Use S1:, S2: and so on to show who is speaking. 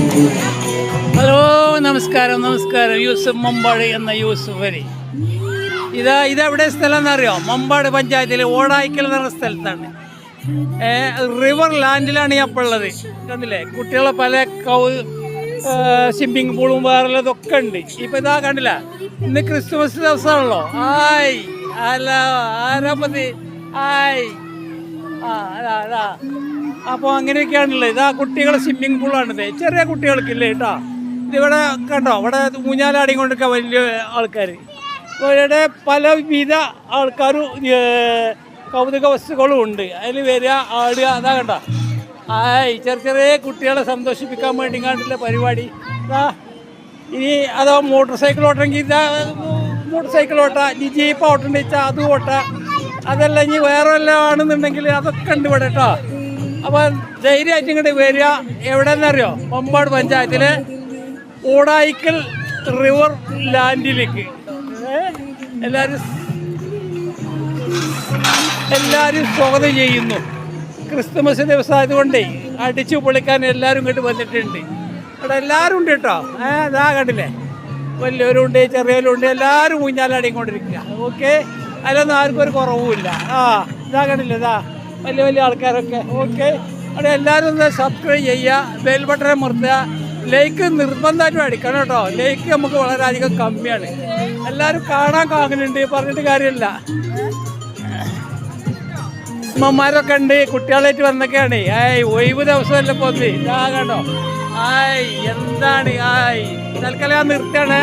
S1: Hello, നമസ്കാരം. യൂസുഫ് മമ്പാട് എന്ന യൂസുഫ് അലി. ഇതെവിടെ സ്ഥലം എന്നറിയോ? മമ്പാട് പഞ്ചായത്തിലെ ഓടായിക്കൽ എന്ന് പറഞ്ഞ സ്ഥലത്താണ്. റിവർ ലാൻഡിലാണ് ഞാൻ ഇപ്പോൾ ഉള്ളത്. കണ്ടില്ലേ, കുട്ടികളെ പല സ്വിമ്മിങ് പൂളും വേറെല്ലതൊക്കെ ഉണ്ട്. ഇപ്പം ഇതാ കണ്ടില്ല, ഇന്ന് ക്രിസ്മസ് ദിവസമാണല്ലോ. ഹലോ, ആരാപ്പത്? അതാ അപ്പോൾ അങ്ങനെയൊക്കെയാണുള്ളത്. ഇതാ കുട്ടികളെ സ്വിമ്മിങ് പൂളാണിത്. ചെറിയ കുട്ടികൾക്കില്ലേ കേട്ടോ. ഇതിവിടെ കണ്ടോ, ഇവിടെ ഊഞ്ഞാലാടി കൊണ്ടിരിക്കുക വലിയ ആൾക്കാർ. ഇവിടെ പലവിധ ആൾക്കാരും കൗതുക വസ്തുക്കളും ഉണ്ട്. അതിൽ വരിക, ആടുക. അതാ കണ്ടോ, ചെറിയ കുട്ടികളെ സന്തോഷിപ്പിക്കാൻ വേണ്ടി കണ്ടില്ല പരിപാടി. ഇനി അതോ മോട്ടോർ സൈക്കിൾ ഓട്ടണമെങ്കിൽ ഇതാ മോട്ടോർ സൈക്കിൾ ഓട്ട, ഇനി ജീപ്പ് ഓട്ടണ്ടെന്ന് വെച്ചാൽ അതും ഓട്ട. അതല്ല, ഇനി വേറെ വല്ലതും ആണെന്നുണ്ടെങ്കിൽ അതൊക്കെ ഉണ്ട് ഇവിടെ കേട്ടോ. അപ്പോൾ ധൈര്യമായിട്ട് ഇങ്ങോട്ട് വരിക. എവിടെയെന്നറിയോ? മമ്പാട് പഞ്ചായത്തിലെ ഓടായിക്കൽ റിവർ ലാൻഡിലേക്ക് എല്ലാവരും സ്വാഗതം ചെയ്യുന്നു. ക്രിസ്തുമസ് ദിവസം ആയതുകൊണ്ടേ അടിച്ചു പൊളിക്കാൻ എല്ലാവരും ഇങ്ങോട്ട് വന്നിട്ടുണ്ട്. ഇവിടെ എല്ലാവരും ഉണ്ട് കേട്ടോ. ഇതാ കണ്ടില്ലേ, വലിയവരുണ്ട്, ചെറിയവരുണ്ട്, എല്ലാവരും ഊഞ്ഞാലാടിക്കൊണ്ടിരിക്കുക. ഓക്കെ, അതിലൊന്നും ആർക്കും ഒരു കുറവുമില്ല. ഇതാ കണ്ടില്ലേ, ഇതാ വലിയ വലിയ ആൾക്കാരൊക്കെ. ഓക്കെ, അവിടെ എല്ലാവരും ഒന്ന് സബ്സ്ക്രൈബ് ചെയ്യുക, ബെൽ ബട്ടൺ അമർത്തുക, ലൈക്ക് നിർബന്ധമായിട്ടും അടിക്കണം കേട്ടോ. ലൈക്ക് നമുക്ക് വളരെയധികം കമ്മിയാണ്. എല്ലാവരും കാണാൻ കാണുന്നുണ്ട്, പറഞ്ഞിട്ട് കാര്യമില്ല. അമ്മമാരൊക്കെ ഉണ്ട്, കുട്ടികളായിട്ട് വന്നൊക്കെയാണ്. ഒഴിവ് ദിവസമല്ല പോന്ന്. ഇതാ കണ്ടോ, എന്താണ് തൽക്കാലം നിർത്തിയാണ്.